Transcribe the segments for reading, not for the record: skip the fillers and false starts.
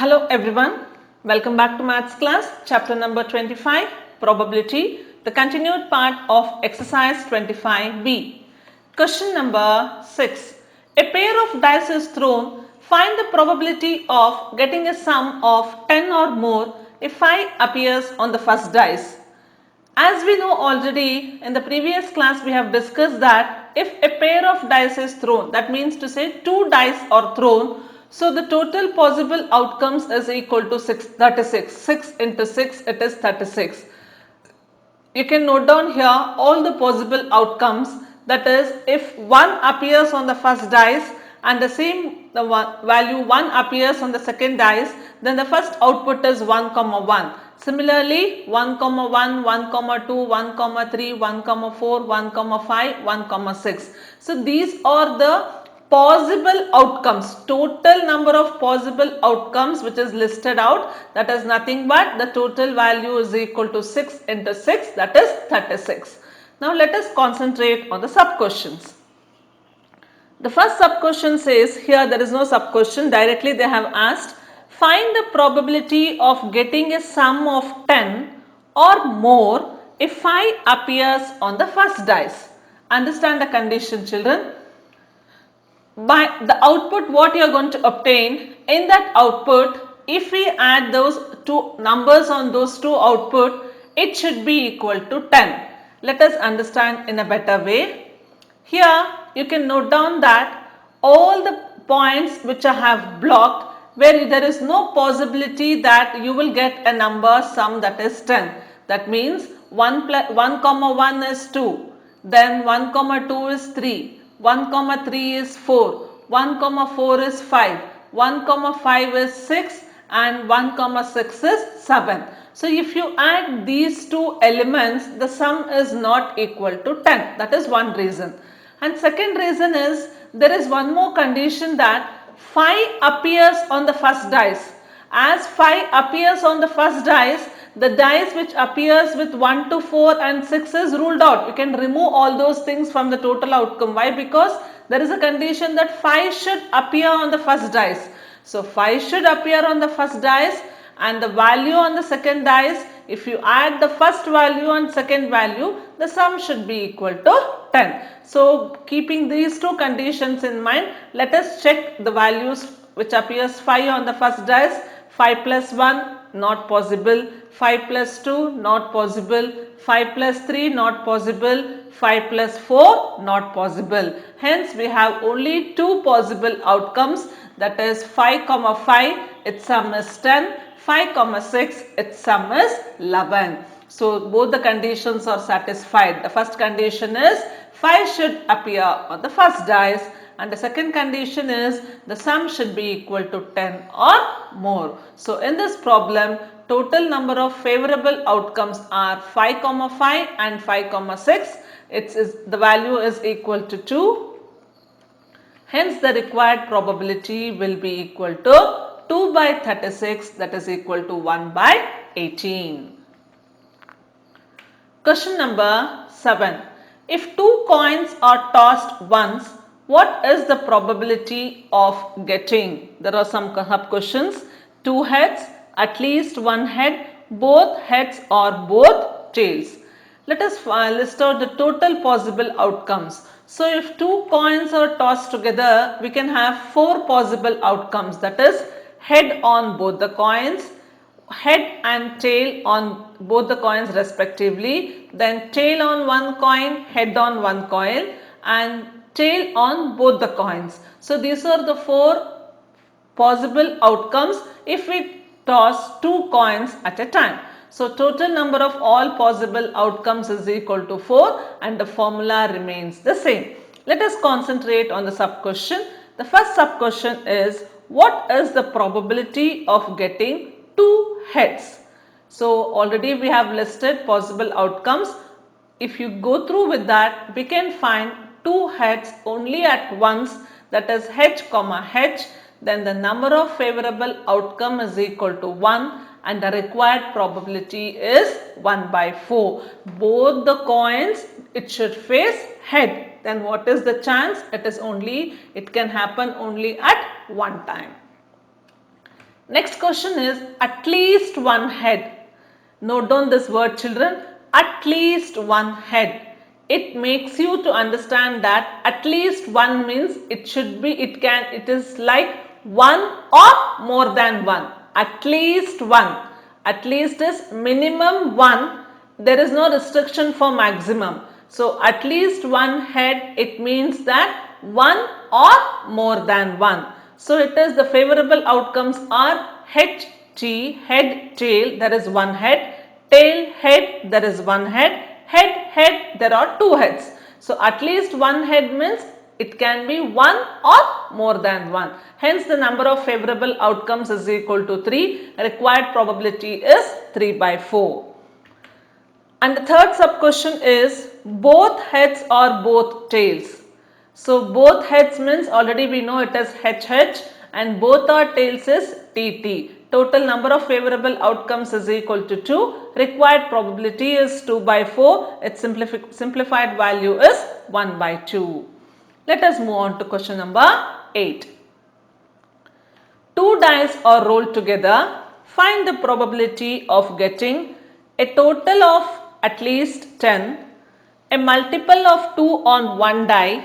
Hello everyone, welcome back to maths class, chapter number 25, probability, the continued part of exercise 25b. Question number 6. A pair of dice is thrown, find the probability of getting a sum of 10 or more if 5 appears on the first dice. As we know already in the previous class we have discussed that if a pair of dice is thrown, that means to say two dice are thrown, so the total possible outcomes is equal to 36. 6 into 6 it is 36. You can note down here all the possible outcomes, that is if 1 appears on the first dice and the same value 1 appears on the second dice, then the first output is 1 comma 1. Similarly 1 comma 1, 1 comma 2, 1 comma 3, 1 comma 4, 1 comma 5, 1 comma 6. So these are the possible outcomes, total number of possible outcomes which is listed out, that is nothing but the total value is equal to 6 into 6, that is 36. Now let us concentrate on the sub questions. The first sub question says, here there is no sub question, directly they have asked, find the probability of getting a sum of 10 or more if 5 appears on the first dice. Understand the condition, children. By the output what you are going to obtain, in that output if we add those two numbers on those two output, it should be equal to 10. Let us understand in a better way. Here you can note down that all the points which I have blocked, where there is no possibility that you will get a number sum that is 10. That means 1 comma 1 is 2, then 1 comma 2 is 3. 1 comma 3 is 4, 1 comma 4 is 5, 1 comma 5 is 6 and 1 comma 6 is 7. So if you add these two elements, the sum is not equal to 10. That is one reason. And second reason is, there is one more condition that 5 appears on the first dice. As 5 appears on the first dice, the dice which appears with 1 to 4 and 6 is ruled out. You can remove all those things from the total outcome. Why? Because there is a condition that 5 should appear on the first dice. So 5 should appear on the first dice, and the value on the second dice, if you add the first value and second value, the sum should be equal to 10. So keeping these two conditions in mind, let us check the values which appears 5 on the first dice. 5 plus 1 not possible, 5 plus 2 not possible, 5 plus 3 not possible, 5 plus 4 not possible. Hence we have only two possible outcomes, that is 5 comma 5 its sum is 10, 5 comma 6 its sum is 11. So both the conditions are satisfied. The first condition is 5 should appear on the first dice, and the second condition is the sum should be equal to 10 or more. So in this problem, total number of favorable outcomes are 5 comma 5 and 5 comma 6. The value is equal to 2. Hence the required probability will be equal to 2 by 36, that is equal to 1 by 18. Question number 7. If two coins are tossed once, what is the probability of getting? There are some sub questions. 2 heads, at least 1 head, both heads or both tails. Let us list out the total possible outcomes. So if two coins are tossed together, we can have 4 possible outcomes, that is head on both the coins, head and tail on both the coins respectively, then tail on one coin, head on one coin, and tail on both the coins. So these are the 4 possible outcomes if we toss two coins at a time. So total number of all possible outcomes is equal to 4 and the formula remains the same. Let us concentrate on the sub question. The first sub question is, what is the probability of getting 2 heads? So already we have listed possible outcomes. If you go through with that, we can find 2 heads only at once, that is h comma h. Then the number of favorable outcome is equal to 1 and the required probability is 1 by 4. Both the coins, it should face head. Then what is the chance? It can happen only at one time. Next question is at least one head. Note down this word, children, at least one head. It makes you to understand that at least one means it is like one or more than one. At least one. At least is minimum one. There is no restriction for maximum. So at least one head, it means that one or more than one. So it is the favorable outcomes are head, head, tail, there is one head, tail, head, there is one head, head, there are two heads. So at least one head means it can be one or more than one. Hence the number of favorable outcomes is equal to 3. Required probability is 3 by 4. And the third sub question is both heads or both tails. So both heads means already we know it is HH and both our tails is TT. Total number of favorable outcomes is equal to 2. Required probability is 2 by 4. Its simplified value is 1 by 2. Let us move on to question number 8. Two dice are rolled together. Find the probability of getting a total of at least 10, a multiple of 2 on one die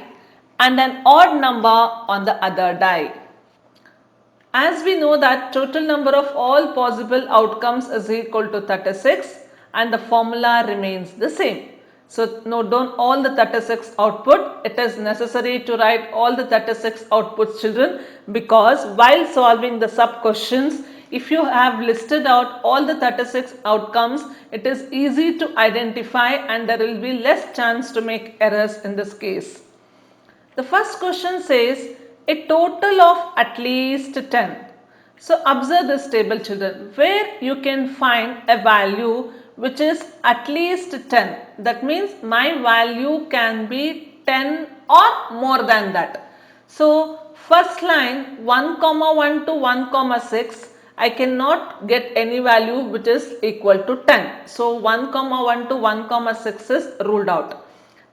and an odd number on the other die. As we know that total number of all possible outcomes is equal to 36 and the formula remains the same. So note down all the 36 output. It is necessary to write all the 36 outputs, children, because while solving the sub questions, if you have listed out all the 36 outcomes, it is easy to identify and there will be less chance to make errors in this case. The first question says a total of at least 10. So observe this table, children, where you can find a value which is at least 10. That means my value can be 10 or more than that. So first line 1 comma 1 to 1 comma 6, I cannot get any value which is equal to 10. So 1 comma 1 to 1 comma 6 is ruled out.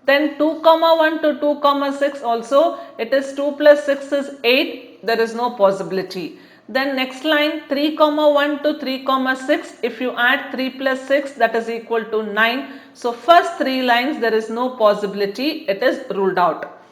Then 2 comma 1 to 2 comma 6 also, it is 2 plus 6 is 8, there is no possibility. Then next line 3 comma 1 to 3 comma 6, if you add 3 plus 6 that is equal to 9. So first 3 lines there is no possibility, it is ruled out.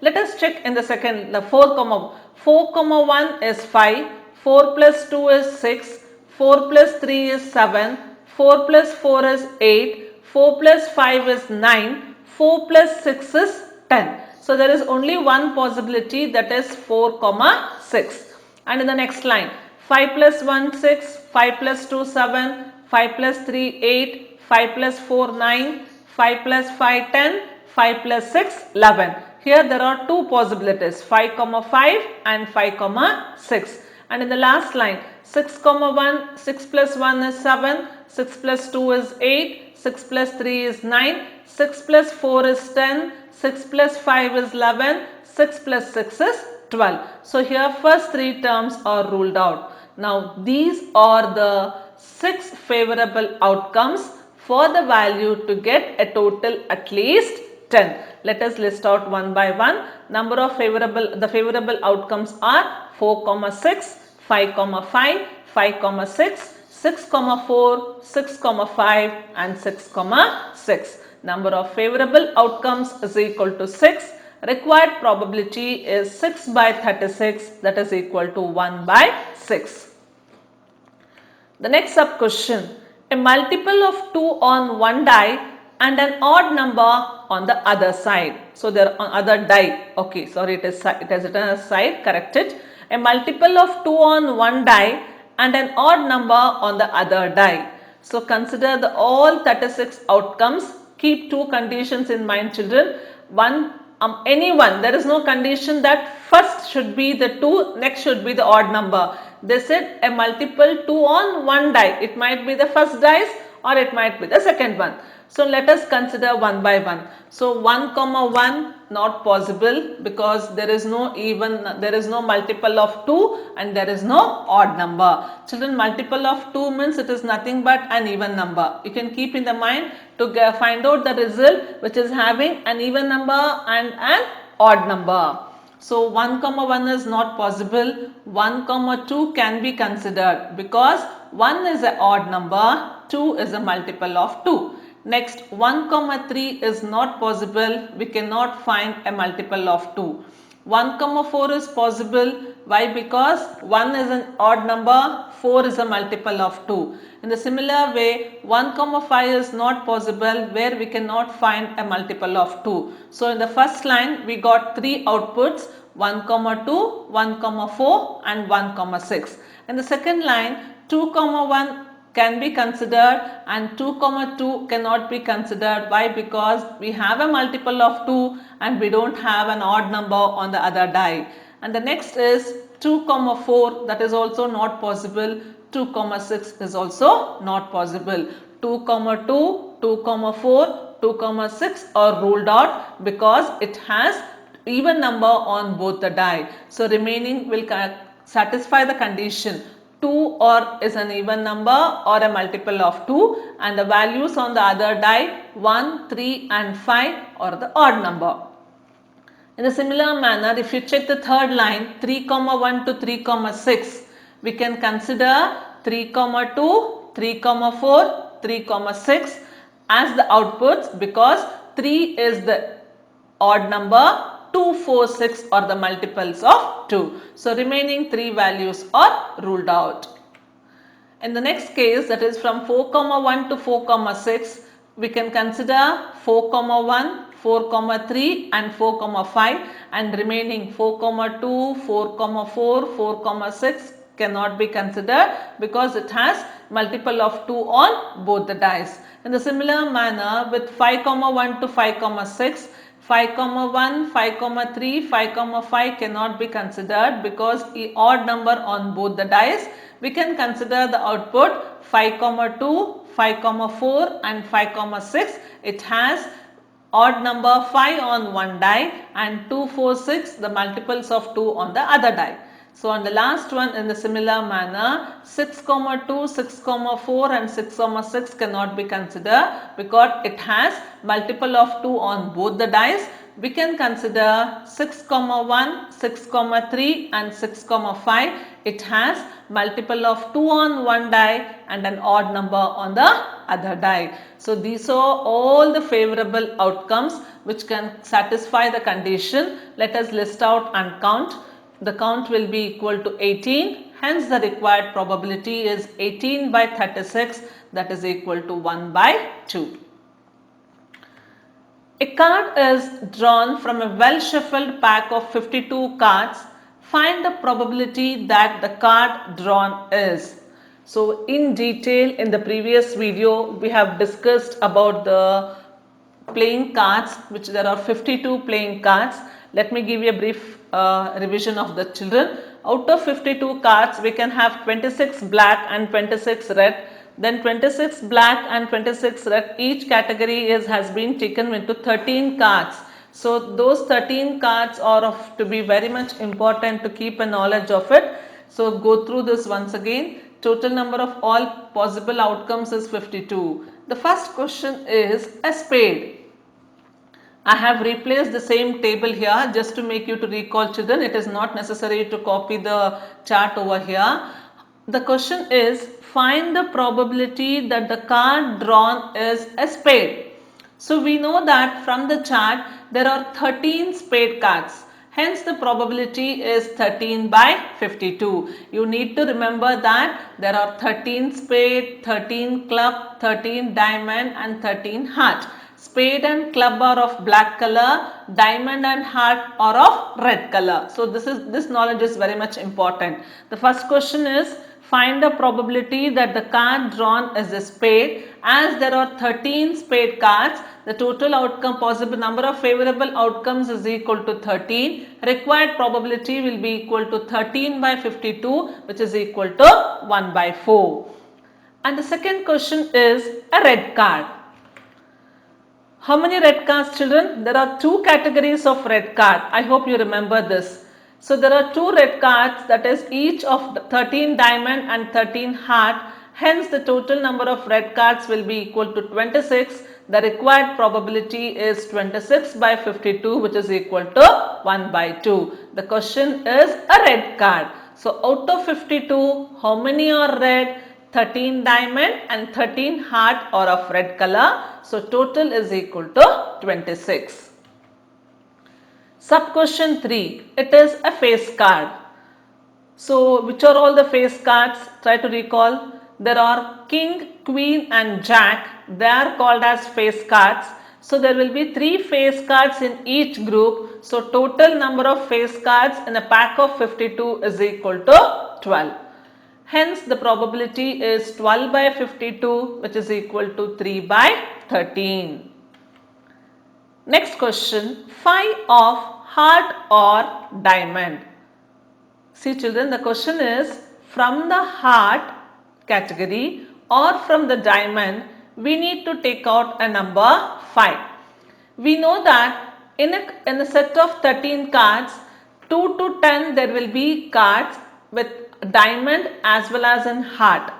Let us check in the second, the 4 comma 1 is 5, 4 plus 2 is 6, 4 plus 3 is 7, 4 plus 4 is 8, 4 plus 5 is 9, 4 plus 6 is 10. So there is only one possibility, that is 4 comma 6. And in the next line 5 plus 1 6, 5 plus 2 7, 5 plus 3 8, 5 plus 4 9, 5 plus 5 10, 5 plus 6 11. Here there are two possibilities, 5 comma 5 and 5 comma 6. And in the last line 6 comma 1, 6 plus 1 is 7, 6 plus 2 is 8, 6 plus 3 is 9, 6 plus 4 is 10, 6 plus 5 is 11, 6 plus 6 is 12. So here first 3 terms are ruled out. Now these are the 6 favorable outcomes for the value to get a total at least 10. Let us list out one by one. Number of the favorable outcomes are 4 comma 6, 5 comma 5, 5 comma 6, 6 comma 4, 6 comma 5 and 6 comma 6. Number of favorable outcomes is equal to 6. Required probability is 6 by 36, that is equal to 1 by 6. The next sub question, a multiple of 2 on one die and an odd number on the other side. So there on other die, okay, sorry, it is written as side, corrected. A multiple of 2 on one die and an odd number on the other die. So consider the all 36 outcomes. Keep two conditions in mind, children. Anyone, there is no condition that first should be the 2, next should be the odd number. They said a multiple 2 on one die. It might be the first dice or it might be the second one. So let us consider one by one. So 1 comma 1 not possible because there is no multiple of 2 and there is no odd number. Children, multiple of 2 means it is nothing but an even number. You can keep in the mind to find out the result which is having an even number and an odd number. So 1 comma 1 is not possible. 1 comma 2 can be considered because 1 is an odd number, 2 is a multiple of 2. Next 1 comma 3 is not possible. We cannot find a multiple of 2. 1 comma 4 is possible. Why? Because 1 is an odd number, 4 is a multiple of 2. In the similar way, 1 comma 5 is not possible where we cannot find a multiple of 2. So in the first line we got 3 outputs, 1 comma 2, 1 comma 4 and 1 comma 6. In the second line 2 comma 1 can be considered and 2 comma 2 cannot be considered. Why? Because we have a multiple of 2 and we don't have an odd number on the other die. And the next is 2 comma 4, that is also not possible. 2 comma 6 is also not possible. 2 comma 2, 2 comma 4, 2 comma 6 are ruled out because it has even number on both the die. So remaining will satisfy the condition. 2 or is an even number or a multiple of 2 and the values on the other die 1, 3 and 5 are the odd number. In a similar manner, if you check the third line 3 comma 1 to 3 comma 6, we can consider 3 comma 2, 3 comma 4, 3 comma 6 as the outputs because 3 is the odd number, 2, 4, 6 are the multiples of 2. So remaining 3 values are ruled out. In the next case, that is from 4 comma 1 to 4 comma 6, we can consider 4 comma 1, 4 comma 3 and 4 comma 5 and remaining 4 comma 2, 4 comma 4, 4 comma 6 cannot be considered because it has multiple of 2 on both the dice. In the similar manner with 5 comma 1 to 5 comma 6, 5 comma 1, 5 comma 3, 5 comma 5 cannot be considered because the odd number on both the dice. We can consider the output 5 comma 2, 5 comma 4 and 5 comma 6. It has odd number 5 on one die and 2, 4, 6 the multiples of 2 on the other die. So on the last one in the similar manner 6 comma 2, 6 comma 4 and 6 comma 6 cannot be considered because it has multiple of 2 on both the dice. We can consider 6 comma 1, 6 comma 3 and 6 comma 5. It has multiple of 2 on one die and an odd number on the other die. So these are all the favorable outcomes which can satisfy the condition. Let us list out and count. The count will be equal to 18, hence the required probability is 18 by 36, that is equal to 1 by 2. A card is drawn from a well shuffled pack of 52 cards. Find the probability that the card drawn is. So in detail in the previous video we have discussed about the playing cards, which there are 52 playing cards. Let me give you a brief revision of the children. Out of 52 cards we can have 26 black and 26 red. Then 26 black and 26 red, each category has been taken into 13 cards. So those 13 cards are to be very much important to keep a knowledge of it. So go through this once again. Total number of all possible outcomes is 52. The first question is a spade. I have replaced the same table here just to make you to recall, children. It is not necessary to copy the chart over here. The question is, find the probability that the card drawn is a spade. So we know that from the chart there are 13 spade cards. Hence the probability is 13 by 52. You need to remember that there are 13 spade, 13 club, 13 diamond and 13 heart. Spade and club are of black color, diamond and heart are of red color. So this knowledge is very much important. The first question is, find the probability that the card drawn is a spade. As there are 13 spade cards, the total outcome, possible number of favorable outcomes is equal to 13. Required probability will be equal to 13 by 52, which is equal to 1 by 4. And the second question is a red card. How many red cards, children? There are two categories of red card. I hope you remember this. So there are two red cards, that is each of 13 diamond and 13 heart. Hence the total number of red cards will be equal to 26. The required probability is 26 by 52, which is equal to 1 by 2. The question is a red card. So out of 52, how many are red? 13 diamond and 13 heart are of red color. So total is equal to 26. Sub question 3. It is a face card. So which are all the face cards? Try to recall. There are king, queen and jack. They are called as face cards. So there will be 3 face cards in each group. So total number of face cards in a pack of 52 is equal to 12. Hence the probability is 12 by 52, which is equal to 3 by 13. Next question, 5 of heart or diamond. See children, the question is from the heart category or from the diamond, we need to take out a number 5. We know that in a set of 13 cards, 2 to 10 there will be cards with diamond as well as in heart.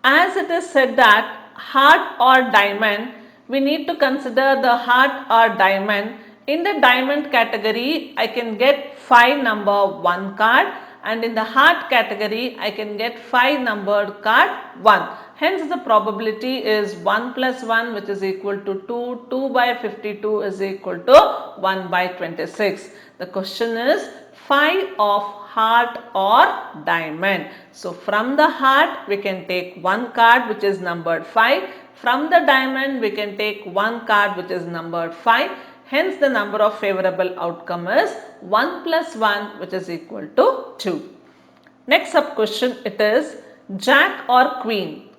As it is said that heart or diamond, we need to consider the heart or diamond. In the diamond category, I can get 5 number 1 card, and in the heart category, I can get 5 numbered card 1. Hence, the probability is 1 plus 1, which is equal to 2. 2 by 52 is equal to 1 by 26. The question is 5 of heart or diamond. So, from the heart, we can take 1 card which is numbered 5. From the diamond, we can take 1 card which is numbered 5. Hence, the number of favorable outcome is 1 plus 1, which is equal to 2. Next sub question, it is jack or queen.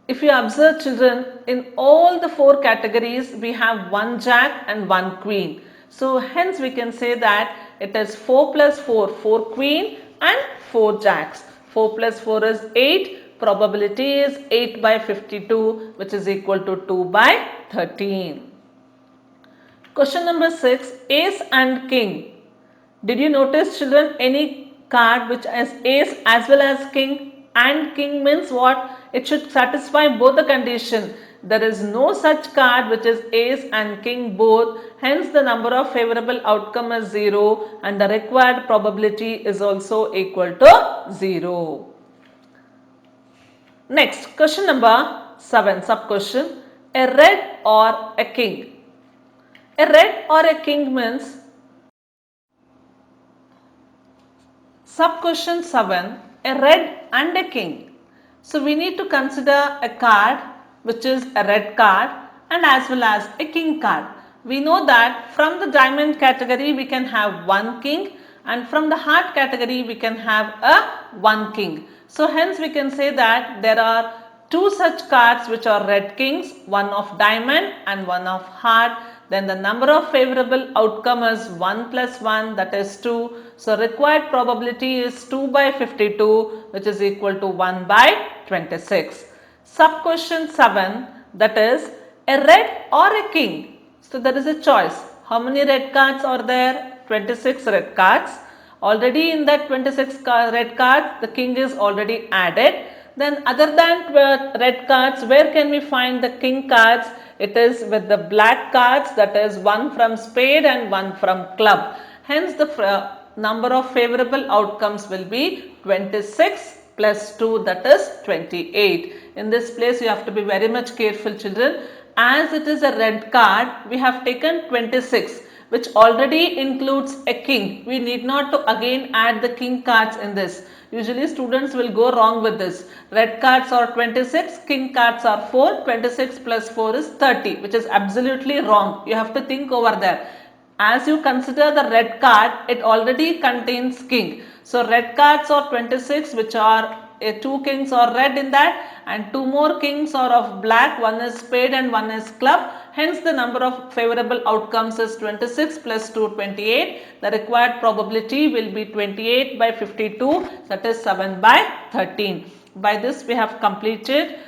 If you observe children, in all the 4 categories, we have 1 jack and 1 queen. So, hence we can say that it is 4 plus 4, 4 queen and 4 jacks. 4 plus 4 is 8. Probability is 8 by 52, which is equal to 2 by 13. Question number 6, ace and king. Did you notice children any card which has ace as well as king? And king means what? It should satisfy both the condition. There is no such card which is ace and king both. Hence the number of favorable outcome is 0 and the required probability is also equal to 0. Next, question number 7, sub question, a red or a king. A red or a king means, sub question 7, a red and a king. So we need to consider a card which is a red card and as well as a king card. We know that from the diamond category we can have 1 king and from the heart category we can have a 1 king. So hence we can say that there are 2 such cards which are red kings, one of diamond and one of heart. Then the number of favorable outcome is 1 plus 1, that is 2. So required probability is 2 by 52, which is equal to 1 by 26. Sub question 7, that is a red or a king. So there is a choice. How many red cards are there? 26 red cards. Already in that 26 red cards, the king is already added. Then other than red cards, where can we find the king cards? It is with the black cards, that is one from spade and one from club. Hence the number of favorable outcomes will be 26 plus 2, that is 28. In this place you have to be very much careful children. As it is a red card, we have taken 26, which already includes a king. We need not to again add the king cards in this. Usually students will go wrong with this. Red cards are 26, king cards are 4, 26 plus 4 is 30, which is absolutely wrong. You have to think over there. As you consider the red card, it already contains king. So red cards are 26, which are 2 kings are red in that, and 2 more kings are of black, one is spade and one is club. Hence the number of favorable outcomes is 26 plus 2, 28. The required probability will be 28 by 52, that is 7 by 13. By this we have completed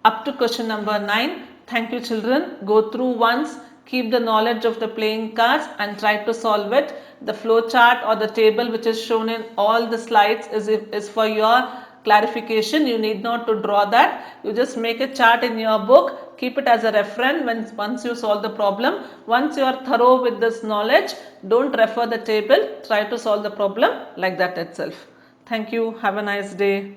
up to question number 9. Thank you children. Go through once, keep the knowledge of the playing cards and try to solve it. The flow chart or the table which is shown in all the slides is for your clarification. You need not to draw that. You just make a chart in your book, keep it as a reference once you solve the problem. Once you are thorough with this knowledge, don't refer the table, try to solve the problem like that itself. Thank you. Have a nice day.